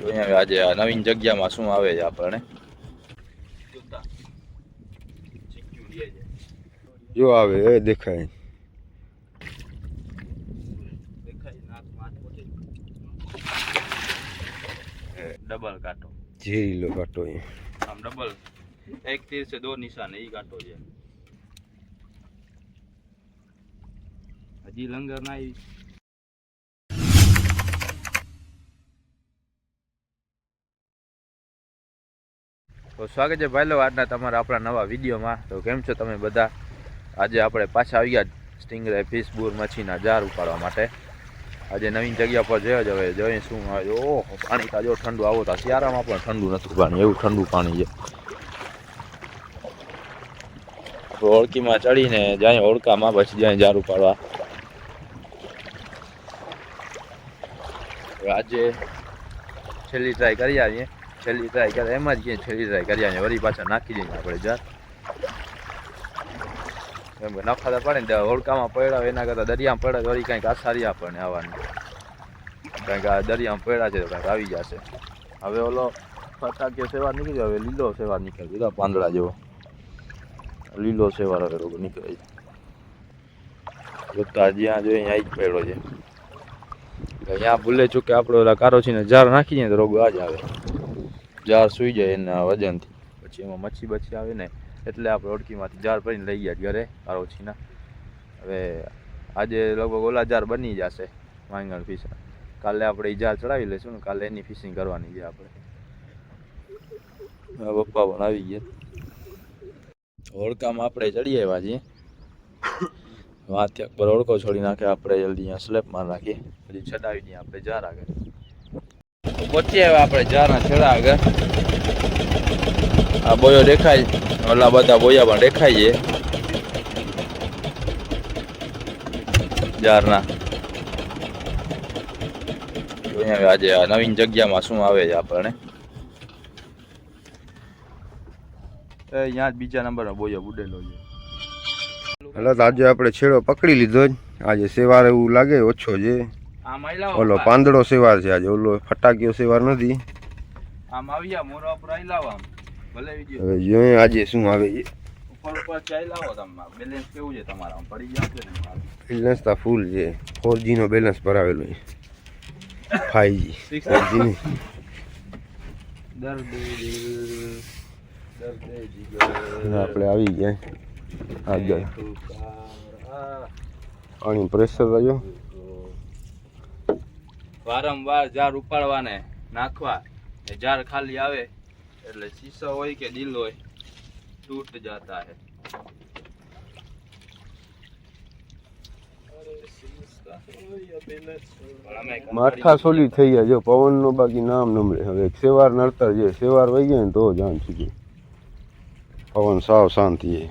અહીંયા આજે આ નવીન જગ્યામાં શું આવે છે આપણને જો આવે એ દેખાય डबल काटो झीलो काटो ये हम डबल एक तीर से दो निशान है, काटो ये हजी लंगर ना आई। तो स्वागत है भाई लोग आज तमारा अपना नवा विडियो में। तो केम छो तमे बधा? आज आपणे पाछा आवी गया स्टिंगरे फिश बूर मछीना जार उपाड़वा माटे। आज नवीन जगह पर जोईए शुं आवे। ओह पाणी तो जो ठंडू आवो था, शियाळामां पण ठंडू नथुं पाणी, एवुं ठंडू पाणी छे। ओळखीमां चढ़ीने जाए ओळखामां पछी जाए जार उपाड़वा। आज छेल्ली ट्राय करी आवीए, छेल्ली ट्राय करे एम ज के छेल्ली ट्राय करी आवीए, वरी पाछा नाखी दईए आपणे जार। एम नखाता पड़े ने ओळखामां पड्या एना करता दरियामां पड़े तो वरी कंईक आसारी आपणे आववानी, कारण के आ दरियामां पड्या छे तो कंईक आवी जशे। हवे ओलो फटाकियो सेवार निकळी, हवे लीलो सेवार निकळी गयो, પાંદડા જેવો લીલો સેવાર હવે રોગ નીકળે છે। જોતા જ્યાં જોઈએ અહીંયા જ પડ્યો છે। અહીંયા ભૂલે ચૂકે આપણે ઓલા કારોચીને જાર નાખી દઈએ તો રોગ આ જ આવે, જાર સૂઈ જાય એના વજનથી। પછી એમાં મચ્છી બચ્છી આવે ને એટલે આપણે ઓળખીમાંથી જાર ભરીને લઈ ગયા ઘરે કારોચીના। હવે આજે લગભગ ઓલા જાર બની જશે વાંગણ ફિશ। કાલે આપણે એ જાર ચડાવી લઈશું ને કાલે એની ફિશિંગ કરવાની છે આપણે। પપ્પા પણ આવી ગયા। ઓળખામાં આપણે ચડી આવ્યા છીએ, વાત ત્યાં પર ઓળખો છોડી નાખે આપણે જલ્દી અહીંયા સ્લેપ માર નાખીએ, પછી ચડાવી દઈએ આપણે જાર આગળ। પહોંચી આવ્યા આપણે જારના છેડા આગળ। આ બોયો દેખાય, ઓલા બધા બોયા પણ દેખાય છે જારના। અહીંયા આજે આ નવીન જગ્યામાં શું આવે છે આપણને, यहाँ बीजा नंबर में बोयो बुडेलो है। એટલે આજે આપણે છેડો પકડી લીધો જ। આજે સેવાર એવું લાગે ઓછો છે, ઓલો પાંદડો સેવાર છે આજે, ઓલો ફટાકીઓ સેવાર નથી। આમ આવ્યા મોરા પર આઈ લાવો, આમ ભલે વિડિયો હવે જોઈએ આજે શું આવે છે। ઉપર ઉપર ચાઈ લાવો, તમારું બેલેન્સ કેવું છે તમારા? આમ પડી જશે ને? બેલેન્સ તો ફૂલ છે, 4G નો બેલેન્સ ભરાવેલો છે, 5G 4G નહીં। દર્દ આપણે આવી ગયા આગળ, પાણી પ્રેશર રહ્યો। વારંવાર જાર ઉપાડવાને નાખવા, જાર ખાલી આવે એટલે શીશો હોય કે દિલ હોય टूट जाता है। માઠા સોલી થઈ ગયા જો પવન નો, બાકી નામ નમરે। હવે સેવાર નડતર છે, સેવાર વહી જાય ને તો જાન છૂટી, પવન સાવ શાંતિ છે।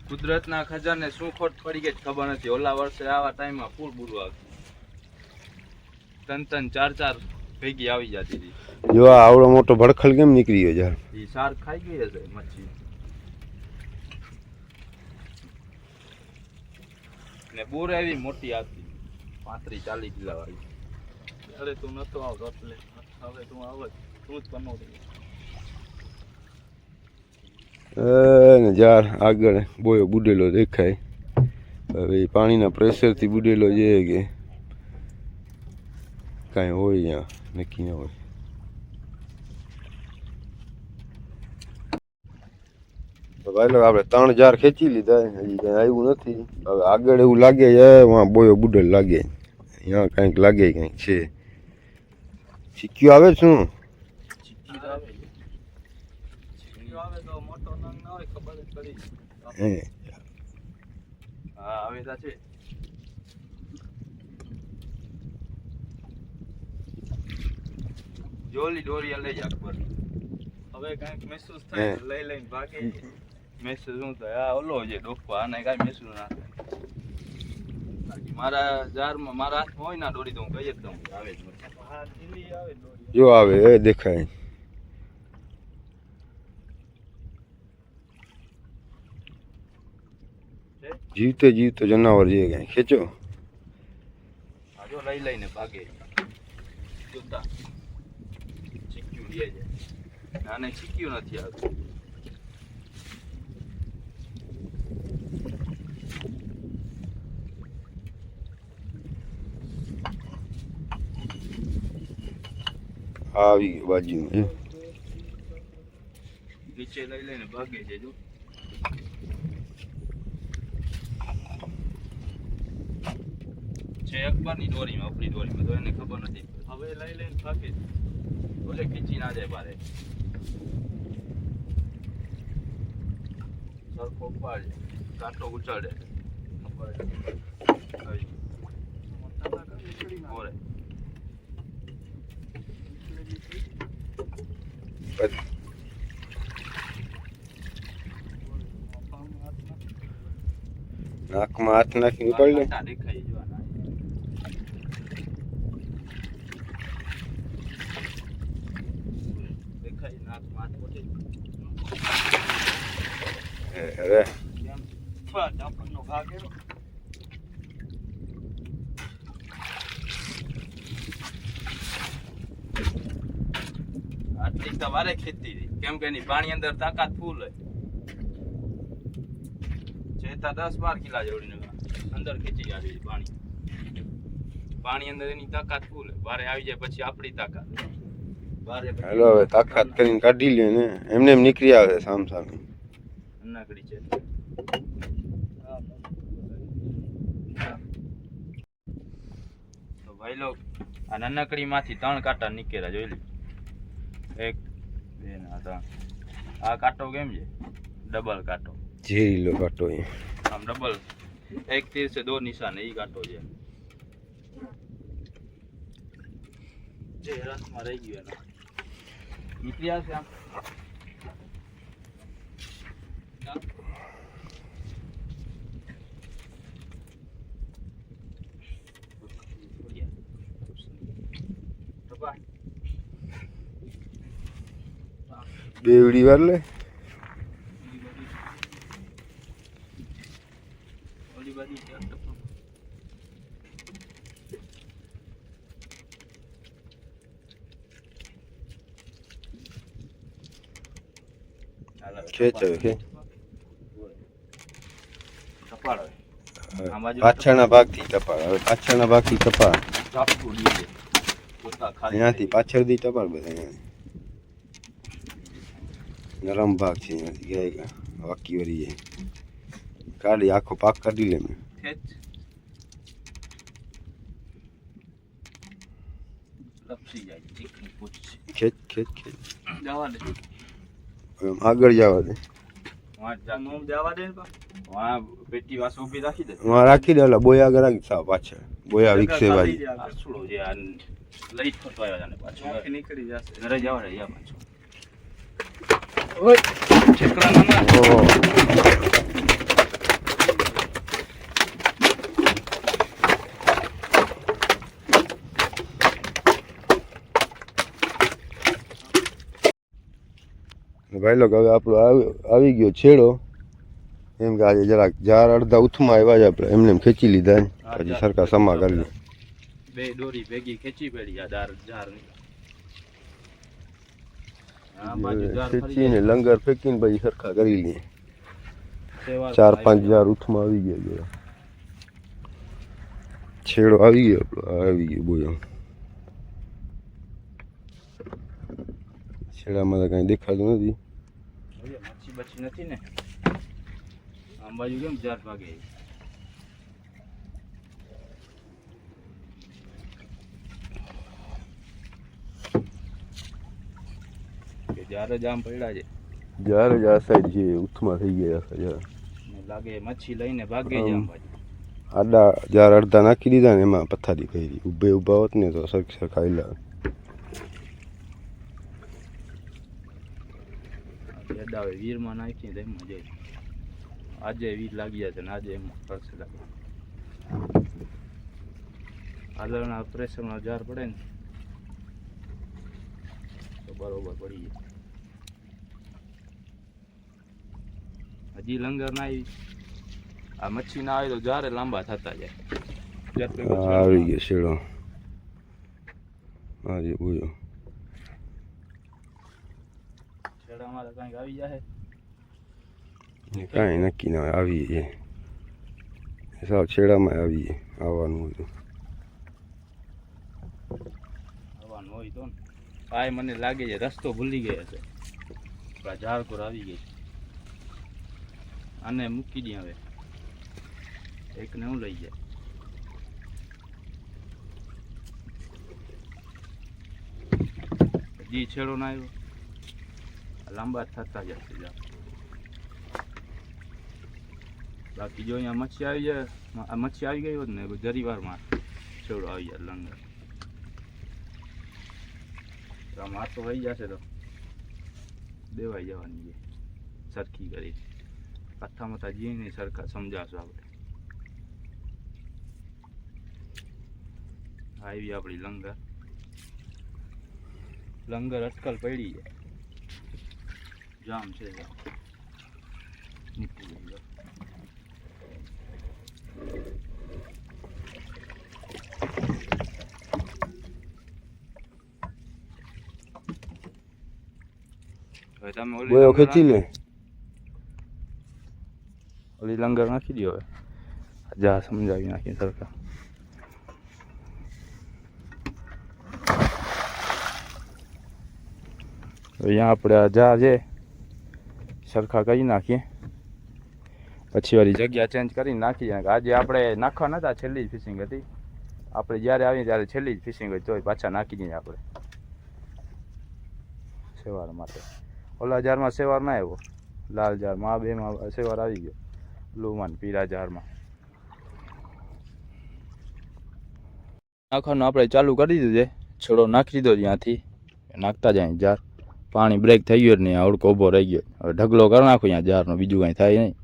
કુદરતના ખજાને શું ખોટ પડી ગઈ ખબર નથી। ઓલા વર્ષે આવા ટાઈમમાં ફૂલ બુરું આવતું, 3-3 4-4 ભેગી આવી જતી હતી। જો આ આવડો મોટો ભડખલ કેમ નીકળી ગયો યાર? એ શાર્ક ખાઈ ગઈ હશે મચ્છી ને। બોર એવી મોટી આવતી 35-40 કિલો વાળી। અરે તું નતો આવતો એટલે હવે તું આવ, તું જ બનો ને જાર આગળ બોયો બુડેલો દેખાય। હવે પાણીના પ્રેશરથી બુડેલો છે કે કાંઈ હોય અહીંયા નક્કી ના હોય। તો ભાઈ લોકો આપણે 3 જાર ખેંચી લીધા, હજી કાંઈ આવ્યું નથી। હવે આગળ એવું લાગે છે વાં બોયો બુડેલ લાગે, અહીંયા કાંઈક લાગે કાંઈક છે। ચીક્યું આવે શું? જોલી દોરી લઈ જા પર, હવે કાંઈક મહેસૂસ થાય લઈ લઈને ભાગે। મહેસૂસ શું થાય? આ ઓલો છે ડોફો, આને કાંઈ મહેસૂસ ના થાય। મારા જારમાં મારા હાથમાં હોય ના દોરી તો હું કઈ જ દઉં આવે જ નથી। જો આવે એ દેખાય, જીવતે જીવતો જનાવર છે, કાંઈ ખેંચો જો લઈ લઈને ભાગે જોતા ચીક્યું લે છે આને ચીક્યું નથી આવતું આવી ગયો બાજુમાં નીચે લઈ લઈને ભાગે છે જો છે અખબારની દોરીમાં આપણી દોરીમાં તો એને ખબર નથી હવે લઈ લઈને ભાગે ઓલે ખીચી ના જાય બારે સરખો પાડ કાંટો ઉચાડે ઓરે નાકમાં હાથ નાખી નીકળ લે દેખાઈ જવાના દેખાઈ નાકમાં હાથ પોતે અરે કેમ ડાપણનો ઘા કેવો આટલી સવારે ખેતી હતી કેમ કે એની પાણી અંદર તાકાત ફૂલ હોય ચેતા 10-12 કિલા જેવડીને અંદર ખેંચી આવી પાણી અંદર એની તાકાત ફૂલ હોય બારે આવી જાય પછી આપણી તાકાત બારે હાલો હવે તાકાત કરીને કાઢી લે ને એમને એમ નીકળી આવે સામ સામે નાકડી છે તો ભાઈ લોક આ નાનકડી માંથી 3 કાંટા નીકળ્યા જોઈ લે 1 2 ને 3 આ કાંટો કેમ છે ડબલ કાંટો ઝેરીલો કાંટો આમ ડબલ એક તીર से 2 निशान है ये कांटो છે જે રસમાં રહી ગયો એનો નીકળી આવશે આમ બેવડી વાર લે ઓલી બાજુ ખેંચ હવે ખેંચ કપાળ પાછળના ભાગથી ટપાલ હવે પાછળના ભાગથી ટપાલ ચાપકું દીધે પોતા ખાલી અહીંયાથી પાછળથી ટપાલ બધા અહીંયાથી નરમ ભાગ છે અહીંયાથી ગયા વાકી વળી જાય કાઢી આખો પાક કાઢી લે મેં ખેંચ લપસી જાય ચીકણી પૂછ ખેંચ ખેંચ ખેંચ જવા દે એમ આગળ જવા દે વાં જાનું જવા દે ને વાં પેટી વાસ ઊભી રાખી દે વાં રાખી દે ઓલા બોયા આગળ રાખી સાવ પાછળ બોયા વિકસે વાળી આસુડો જે આ લઈ થતો આવ્યો જાને પાછો નીકળી જશે ઘરે જવા દે યા પાછો ઓય છેકડા ના ઓહો ભાઈ લોકો હવે આપણો આવી ગયો છેડો એમ કે આજે જરાક ઝાર અડધા ઉથમાં આવ્યા છે આપણે એમને એમ ખેંચી લીધા પછી સરખા સમા કરી લે બે દોરી ભેગી ખેંચી પડી આ ઝારની આ બાજુ ઝાર ખેંચીને લંગર ફેંકીને પછી સરખા કરી લઈએ સેવા 4-5 ઝાર ઉથમાં આવી ગયા છેડો આવી ગયો આપણો આવી ગયો બોયો છેડામાં તો કાંઈ દેખાતું નથી મચ્છી બચ્છી નથી ને આમ બાજુ કેમ ઝાર ભાગે કે ઝાર જ આમ પડ્યા છે ઝાર જ આ સાઈડ છે ઉથમાં થઈ ગયા છે ઝાર મને લાગે મચ્છી લઈને ભાગે જ આમ બાજુ આડા ઝાર અડધા નાખી દીધા ને એમાં પથારી કરી ઊભા હોત ને તો સરખા લા યદાવે વીરમાં નાખીને તો એમાં જાય આજે વીર લાગી જશે ને આજે એમાં કરશે લાગે આલરના પ્રેશરમાં ઝાર પડે ને તો બરોબર પડી જાય હજી લંગર ના આવી આ મચ્છી ના આવે તો ઝારે લાંબા થતા જાય આવી ગયો શેડો. હાજી બોલો. છેડામાં તો કંઈક આવી જાય. કાંઈ નક્કી ના હોય, આવી જાય સાવ છેડામાં આવી જાય આવવાનું હતું. આવવાનું હોય તો ને ભાઈ મને લાગે છે રસ્તો ભૂલી ગયા છે. ઝાડખોર આવી ગઈ. આને મૂકી દે હવે. એકને હું લઈ જાય. જી છેડો ના આવ્યો. લાંબા થતા જશે જા. બાકી જો અહીંયા મચ્છી આવી જાય, આ મચ્છી આવી ગઈ હોત ને જરીવારમાં છેડો આવી જાય લંગર. તો આમ હાથો વહી જશે તો દેવાઈ જવાની છે સરખી કરી. કથા મથા જી નહીં સરખા સમજાવશું આપણે. આવી આપણી લંગર. લંગર અટકલ પડી જાય. જામ છે નીકળી જાય. હવે તમે બોયો ખેંચી લે. ઓલી લંગર નાખી દો હવે. જા સમજાવી નાખી સરખા. અહીંયા આપણે આ જા છે સરખા કરી નાખીએ. પછી વાળી જગ્યા ચેન્જ કરીને નાખી જાય. આજે આપણે નાખવા નતા, છેલ્લી જ ફિશિંગ હતી. આપણે જ્યારે આવીએ ત્યારે છેલ્લી જ ફિશિંગ હોય તોય પાછા નાખી દઈએ આપણે સેવાર માટે. ઓલા જારમાં સેવાર ના આવ્યો, લાલ જારમાં. આ બેમાં સેવાર આવી ગયો, બ્લુમાં પીળા જારમાં. નાખવાનું આપણે ચાલુ કરી દીધું છે. છોડો નાખી દીધો ત્યાંથી નાખતા જાય જાર. પાણી બ્રેક થઈ ગયો નહીં, આવડકો ઊભો રહી ગયો. હવે ઢગલો કરી નાખો અહીંયા જારનો, બીજું કાંઈ થાય નહીં.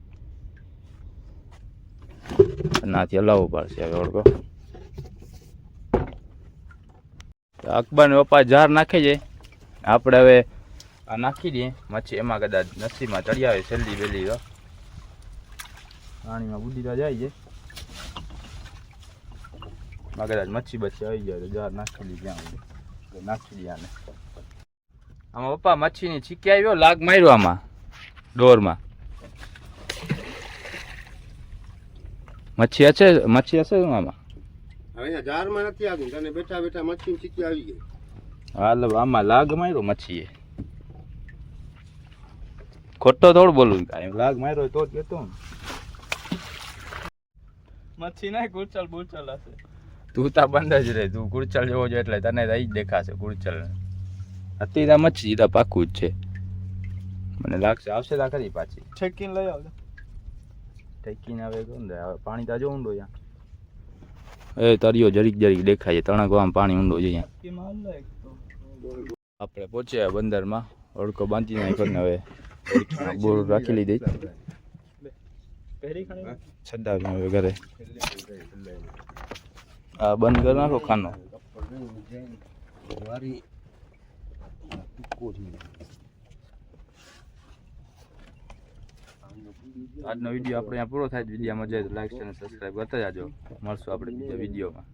નાથી હલાવવું પડશે હવે ઓળકો. અકબર ને પપ્પા જાર નાખી જાય. આપણે હવે આ નાખી દઈએ મચ્છી. એમાં કદાચ નસીમાં ચડી આવે છેલ્લી વેલી તો પાણીમાં બુડીતા જાય છે. એમાં કદાચ મચ્છી બચ્છી આવી જાય તો જાર નાખી દઈએ. ત્યાં નાખી દઈએ આને. આમાં પપ્પા મચ્છીની છીકી આવ્યો, લાગ માર્યો આમાં ડોરમાં. મચ્છી હશે આમાં. હવે જારમાં નથી આવ્યું, તને બેઠા બેઠા મચ્છી ચીકી આવી ગઈ. હાલ આમાં લાગ માર્યો મચ્છીએ. ખોટો થોડું બોલું, કાંઈ લાગ માર્યો તો જ કહેતો ને. મચ્છી ના ગુરચલ બુરચલ હશે. તું તા બંધ જ રહે. તું ગુરચલ જેવો છો એટલે તને તો જ દેખાશે ગુરચલ. અત્યારે મચ્છી તા પાકું જ છે મને લાગશે. આવશે તા ખરી પાછી. ઠેકીને લઈ આવજો. ઠેકીને આવે કોણ દે. હવે પાણી તાજો ઊંડો ત્યાં. એ તરિયો જરીક જરીક દેખાય છે. તણકવામાં પાણી ઊંડો છે અહીંયા. આપણે પહોંચ્યા બંદરમાં. ઓળકો બાંધી નાખ્યો ને હવે બોર રાખી લીધી. છડાવી હવે ઘરે. આ બંધ કરી નાખો ખાનો. આજનો વિડીયો આપણે અહીંયા પૂરો થાય. વિડીયો મજા આવે તો લાઈક અને સબસ્ક્રાઈબ કરતા જાજો. મળશું આપણે બીજા વિડીયોમાં.